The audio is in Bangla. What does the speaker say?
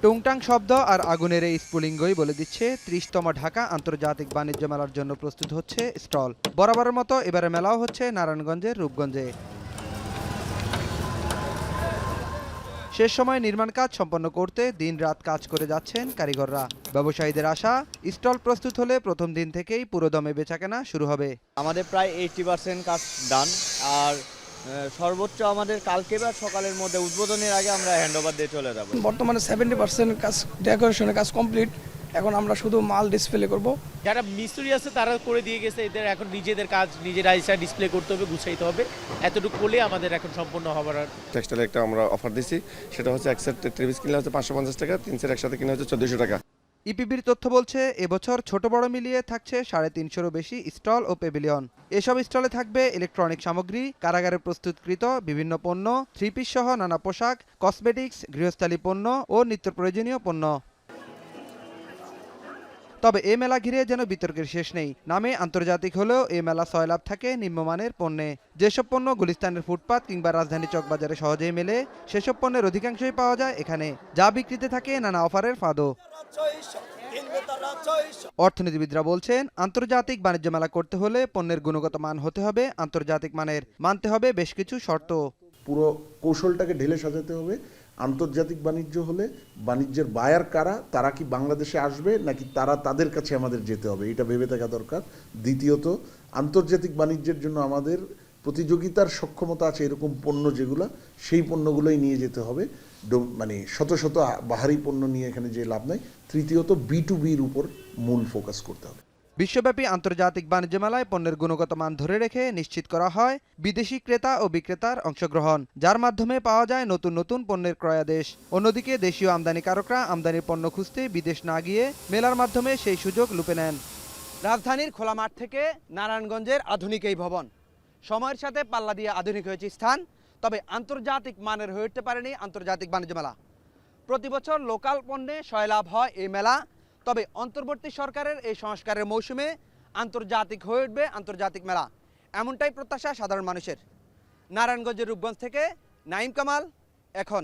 টুংটাং শব্দ আর আগুনের এই স্ফুলিঙ্গই বলে দিচ্ছে ৩০তম ঢাকা আন্তর্জাতিক বাণিজ্য মেলার জন্য প্রস্তুত হচ্ছে স্টল। বরাবরের মতো এবারে মেলাও হচ্ছে নারায়ণগঞ্জের রূপগঞ্জে। শেষ সময় নির্মাণ কাজ সম্পন্ন করতে দিন-রাত কাজ করে যাচ্ছেন কারিগররা। ব্যবসায়ীদের আশা, স্টল প্রস্তুত হলে প্রথম দিন থেকেই পুরোদমে বেচাকেনা শুরু হবে। আমাদের প্রায় 80% কাজ ডান। আর সর্বোচ্চ আমাদের কালকে বা সকালের মধ্যে উদ্বোধনের আগে আমরা হ্যান্ডওভার দিয়ে চলে যাব। বর্তমানে 70% কাজ, ডেকোরেশনের কাজ কমপ্লিট। এখন আমরা শুধু মাল ডিসপ্লে করব। যারা মিস্ত্রি আছে তারা করে দিয়ে গেছে, এদের এখন নিজেদের কাজ নিজেরা এসে ডিসপ্লে করতে হবে, গুছাইতে হবে। এতটুকু করলে আমাদের এখন সম্পূর্ণ হবার। টেক্সটাইলে একটা আমরা অফার দিছি, সেটা হচ্ছে এক সেট 23 কিনলে হচ্ছে 550 টাকা, 3 সেট একসাথে কিনলে হচ্ছে 1400 টাকা। ইপিবির তথ্য বলছে এবছর ছোট বড় মিলিয়ে থাকছে 350-এরও বেশি স্টল ও প্যাভিলিয়ন। এসব স্টলে থাকবে ইলেকট্রনিক সামগ্রী, কারাগারে প্রস্তুতকৃত বিভিন্ন পণ্য, থ্রি পিস সহ নানা পোশাক, কসমেটিক্স, গৃহস্থালী পণ্য ও নিত্য প্রয়োজনীয় পণ্য। তবে এ মেলা ঘিরে যেন বিতর্কের শেষ নেই। নামে আন্তর্জাতিক হলেও এ মেলা সয়লাভ থাকে নিম্নমানের পণ্যে। যেসব পণ্য গুলিস্তানের ফুটপাত কিংবা রাজধানী চকবাজারে সহজেই মেলে, সেসব পণ্যের অধিকাংশই পাওয়া যায় এখানে, যা বিক্রিতে থাকে নানা অফারের ফাঁদও। অর্থনীতিবিদরা বলছেন, আন্তর্জাতিক বাণিজ্য মেলা করতে হলে পণ্যের গুণগত মান হতে হবে আন্তর্জাতিক মানের, মানতে হবে বেশ কিছু শর্ত। পুরো কৌশলটাকে ঢেলে সাজাতে হবে। আন্তর্জাতিক বাণিজ্য হলে বাণিজ্যের বায়ার কারা, তারা কি বাংলাদেশে আসবে নাকি তারা তাদের কাছে আমাদের যেতে হবে, এটা ভেবে থাকা দরকার। দ্বিতীয়ত, আন্তর্জাতিক বাণিজ্যের জন্য আমাদের প্রতিযোগিতার সক্ষমতা আছে এরকম পণ্য যেগুলো, সেই পণ্যগুলোই নিয়ে যেতে হবে। মানে শত শত বাহারি পণ্য নিয়ে এখানে যে লাভ নাই। তৃতীয়ত, B2Bর উপর মূল ফোকাস করতে হবে। বিশ্বব্যাপী আন্তর্জাতিক বাণিজ্য মেলায় পণ্যের গুণগত মান ধরে রেখে নিশ্চিত করা হয় বিদেশি ক্রেতা ও বিক্রেতার অংশগ্রহণ, যার মাধ্যমে পাওয়া যায় নতুন নতুন পণ্যের ক্রয়াদেশ। অন্যদিকে দেশীয় আমদানিকারকরা আমদানির পণ্য খুঁজতে বিদেশ না গিয়ে মেলার মাধ্যমে সেই সুযোগ লুপে নেন। রাজধানীর খোলা মাঠ থেকে নারায়ণগঞ্জের আধুনিক এই ভবন সময়ের সাথে পাল্লা দিয়ে আধুনিক হয়েছে স্থান, তবে আন্তর্জাতিক মানের হয়ে উঠতে পারেনি আন্তর্জাতিক বাণিজ্য মেলা। প্রতি বছর লোকাল পণ্যে সয়লাভ হয় এই মেলা, তবে অন্তর্বর্তী সরকারের এই সংস্কারের মৌসুমে আন্তর্জাতিক হয়ে উঠবে আন্তর্জাতিক মেলা, এমনটাই প্রত্যাশা সাধারণ মানুষের। নারায়ণগঞ্জের রূপগঞ্জ থেকে নাঈম কামাল, এখন।